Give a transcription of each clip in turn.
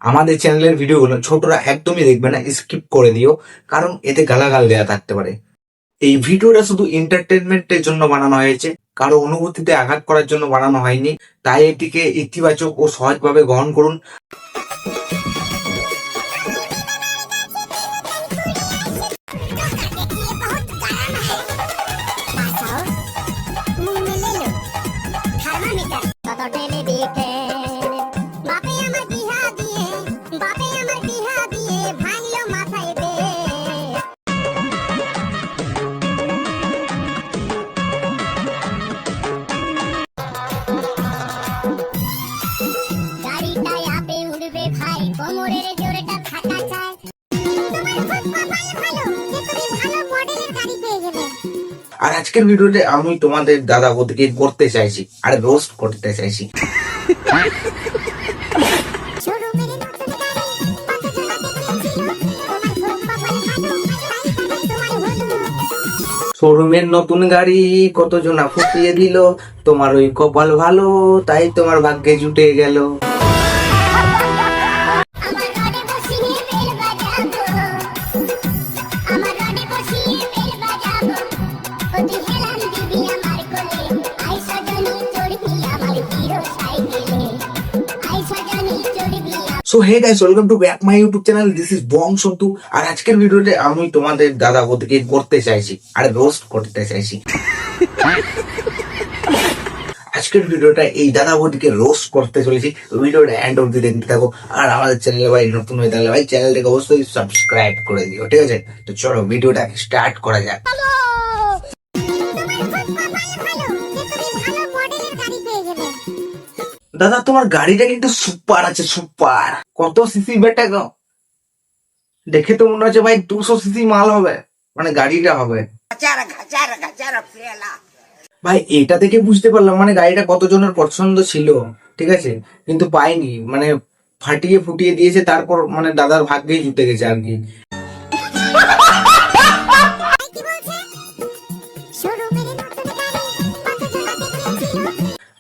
আমাদের চ্যানেলের ভিডিওগুলো ছোটরা একদমই দেখবে না, স্কিপ করে দিও, কারণ এতে গালাগাল দেওয়া থাকতে পারে। এই ভিডিওটা শুধু এন্টারটেনমেন্টের জন্য বানানো হয়েছে, কারো অনুভূতিতে আঘাত করার জন্য বানানো হয়নি। তাই এটিকে ইতিবাচক ও সহজভাবে গ্রহণ করুন। আর আজকের ভিডিওতে আমি তোমাদের দাদা বৌদিকে করতে চাইছি, আর রোস্ট করতে চাইছি। শোরুমের নতুন গাড়ি কতজনা ফুটিয়ে দিল, তোমার ওই কপাল ভালো তাই তোমার ভাগ্যে জুটে গেল। So hey guys, welcome to back my YouTube channel. This is Bong Santu. আর আজকের ভিডিওতে আমি তোমাদের দাদা বৌদিকে করতে চাইছি, আর রোস্ট করতে চাইছি। আজকের ভিডিওটা এই দাদা বৌদিকে রোস্ট করতে চলেছি। ভিডিওটা এন্ড অবধি দেখতে থাকো। আর আমাদের চ্যানেলে ভাই নতুন হয়ে থাকলে ভাই চ্যানেলটাকে অবশ্যই সাবস্ক্রাইব করে দিও, ঠিক আছে? তো চলো ভিডিওটা স্টার্ট করা যাক। দাদা তোমার গাড়িটা কিন্তু সুপার আছে, সুপার। কত সিসি বেটা গো? দেখে তো মনে হচ্ছে ভাই 200 সিসি মাল হবে, মানে গাড়িটা হবে। ভাই এটা থেকে বুঝতে পারলাম মানে গাড়িটা কতজনের পছন্দ ছিল, ঠিক আছে, কিন্তু পাইনি, মানে ফাটিয়ে ফুটিয়ে দিয়েছে, তারপর মানে দাদার ভাগ্যেই জুটে গেছে আর কি।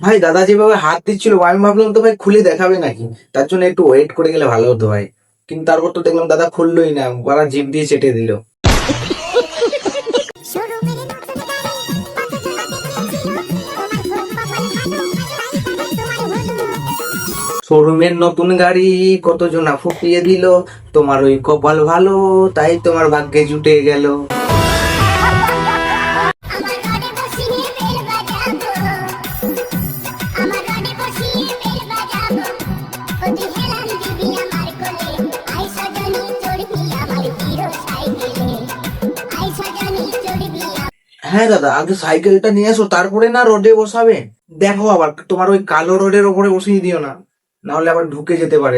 ভাই দাদা যেভাবে হাত দিচ্ছিল আমি ভাবলাম তো ভাই খুলে দেখাবে নাকি, তার জন্য একটু ওয়েট করে গেলে ভালো হতো ভাই। কিন্তু তারপর তো দেখলাম দাদা খুললোই না, ওরা জিভ দিয়ে চেটে দিল। শোরুমের নতুন গাড়ি কতজনা ফুটিয়ে দিল, তোমার ওই কপাল ভালো তাই তোমার ভাগ্যে জুটে গেল। হ্যাঁ দাদা, আগে সাইকেলটা নিয়ে এসো, তারপরে না রোডে বসাবে। দেখো আবার তোমার ওই কালো রোডের ওপরে বসিয়ে দিও না, না হলে আবার ঢুকে যেতে পারে।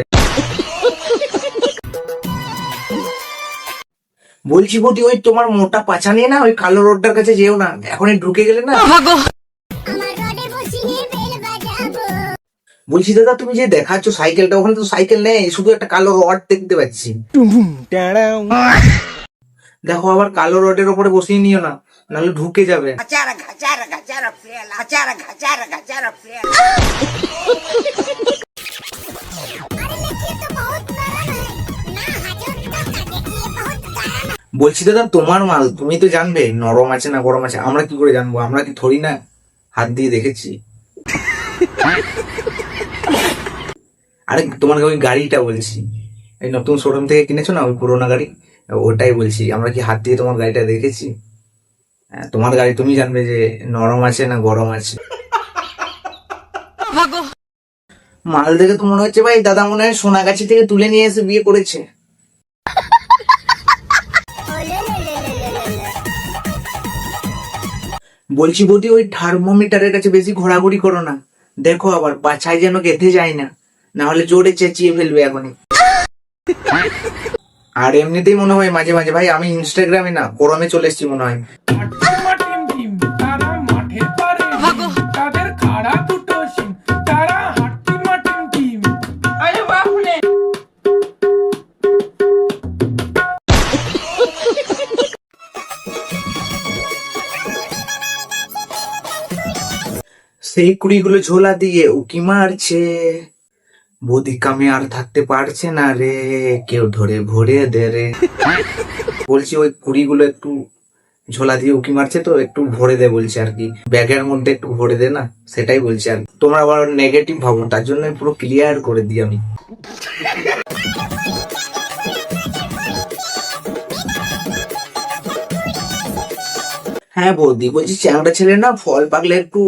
বলছি বৌদি, ওই তোমার মোটা পাছা নিয়ে না ওই কালো রোডটার কাছে যেও না, এখনই ঢুকে গেলে না। বলছি দাদা, তুমি যে দেখাচ্ছ সাইকেলটা, ওখানে তো সাইকেল নেই, শুধু একটা কালো রড দেখতে পাচ্ছি। দেখো আবার কালো রডের ওপরে বসিয়ে নিও না, নাহলে ঢুকে যাবে। বলছি দাদা, তোমার মাল তুমি তো জানবে নরম আছে না গরম আছে, আমরা কি করে জানবো? আমরা কি থরি না হাত দিয়ে দেখেছি? আরে তোমার ওই গাড়িটা বলছি, এই নতুন শোরুম থেকে কিনেছো না ওই পুরোনো গাড়ি, ওটাই বলছি। আমরা কি হাত দিয়ে তোমার গাড়িটা দেখেছি? তোমার গাড়ি তুমি জানবে যে নরম আছে না গরম আছে। মাল দেখে তো মনে হচ্ছে ভাই দাদা মনে হয় সোনাগাছি থেকে তুলে নিয়ে এসে বিয়ে করেছে। বলছি বৌদি, ওই থার্মোমিটারের কাছে বেশি ঘোরাঘুরি করো না, দেখো আবার বাছাই যেন গেঁথে যায় না, না হলে জোরে চেঁচিয়ে ফেলবে এখনই। আর এমনিতেই মনে হয় মাঝে মাঝে ভাই আমি ইনস্টাগ্রামে না গরমে চলে এসেছি মনে হয়। সেই কুড়িগুলো ঝোলা দিয়ে উকি মারছে, বৌদি কামে আর থাকতে পারছে না রে, কেউ ধরে ভরে দে রে। বলছি ওই কুড়িগুলো একটু ঝোলা দিয়ে উকি মারছে তো, একটু ভরে দে বলছে আর কি, ব্যাগের মধ্যে একটু ভরে দে না, সেটাই বলছি আর কি। তোমরা আবার নেগেটিভ ভাবো, তার জন্য পুরো ক্লিয়ার করে দিই আমি। হ্যাঁ বৌদি, বলছি চ্যাংড়া ছেলে না ফল পাকলে একটু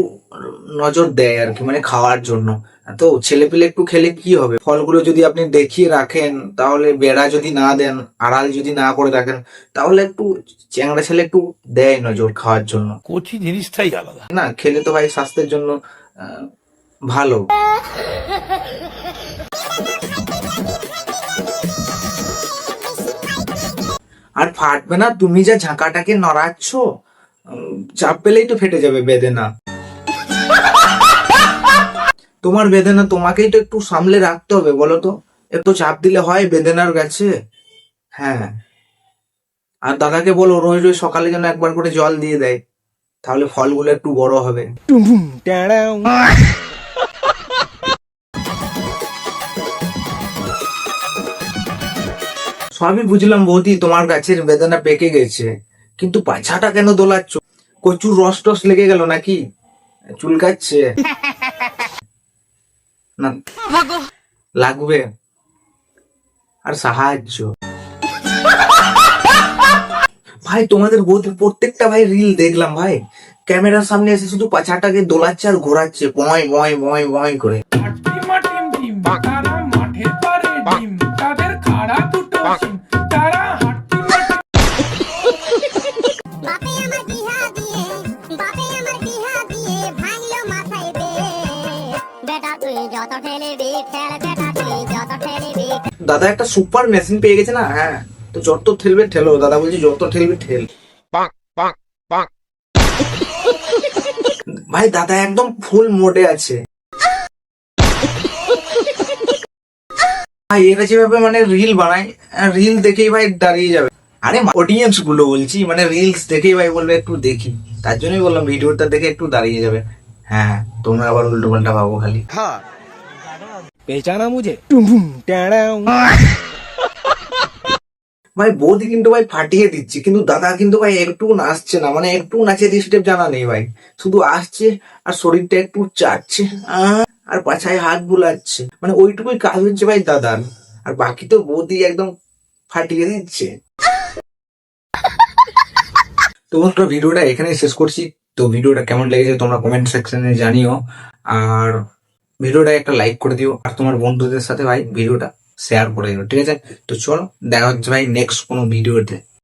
নজর দেয় আর কি, মানে খাওয়ার জন্য। তো ছেলে পেলে একটু খেলে কি হবে, ফলগুলো যদি আপনি দেখিয়ে রাখেন, তাহলে বেড়া যদি না দেন, আড়াল যদি না করে রাখেন, তাহলে একটু চ্যাংড়া ছেলে একটু দেয় নজর খাওয়ার জন্য। কচি জিনিসটাই আলাদা। না খেলে তো ভাই স্বাস্থ্যের জন্য ভালো। আর ফাটবে না, তুমি যা ঝাঁকাটাকে নড়াচ্ছ, চাপ পেলেই তো ফেটে যাবে বেদেনা। তোমার বেদেনা তোমাকেই তো একটু সামলে রাখতে হবে, বলো তো, একটু চাপ দিলে হয় বেদেনার কাছে। হ্যাঁ, আর দাদাকে বলো রোজ রোজ সকালে যেন একবার করে জল দিয়ে দেয়, তাহলে ফলগুলো একটু বড় হবে। সবই বুঝলাম বৌদি, তোমার গাছের বেদানা পেকে গেছে, কিন্তু পাছাটা কেন দোলাচ্ছ? কচুর রস টস লেগে গেল নাকি, চুলকাচ্ছে? না লাগবে আর সাহায্য। ভাই তোমাদের বৌদির প্রত্যেকটা ভাই রিল দেখলাম ভাই, ক্যামেরার সামনে এসে শুধু পাছাটাকে দোলাচ্ছে আর ঘোরাচ্ছে বয় বয় বয় বয় করে। তারা মাঠের পারে ডিম, তাদের খাড়া দুটো সিং, তারা হাঁটতে বাপে আমার বিহা দিয়ে, বাপে আমার বিহা দিয়ে ভাঙলো মাথায় বে। বেটা তুই যত ঠেলিবি ঠেল, বেটা তুই যত ঠেলিবি। দাদা একটা সুপার মেশিন পেয়ে গেছে না, হ্যাঁ, তো যত ঠেলবে ঠেলো, দাদা বলছি যত ঠেলবে ঠেল। ভাই দাদা একদম ফুল মোডে আছে ভাই, এরা যেভাবে মানে রিল বানায়, রিল দেখেই ভাই দাঁড়িয়ে যাবে। আরে অডিয়েন্স গুলো বলছি, মানে রিলস দেখেই ভাই বলবে একটু দেখি, তার জন্যই বললাম ভিডিওটা দেখে একটু দাঁড়িয়ে যাবে। হ্যাঁ, তোমরা আবার উল্টো পাল্টা ভাবো খালি। পেঁচানা মুঝে। ভাই বৌদি কিন্তু ভাই ফাটিয়ে দিচ্ছে, কিন্তু দাদা কিন্তু ভাই একটু নাচছে না, মানে একটু নাচের স্টেপ জানা নেই ভাই, শুধু আসছে আর শরীরটা একটু চাটছে আর পাছায় হাত বুলাচ্ছে, মানে ওইটুকুই কাজ হচ্ছে ভাই দাদার, আর বাকি তো বৌদি একদম ফাটিয়ে দিচ্ছে। তো বন্ধুরা ভিডিওটা এখানে শেষ করছি। তো ভিডিওটা কেমন লেগেছে তোমরা কমেন্ট সেকশনে জানিও, আর ভিডিওটা একটা লাইক করে দিও, আর তোমার বন্ধুদের সাথে ভাই ভিডিওটা শেয়ার করে দিও, ঠিক আছে? তো চলো দেখা হচ্ছে ভাই নেক্সট কোনো ভিডিওতে।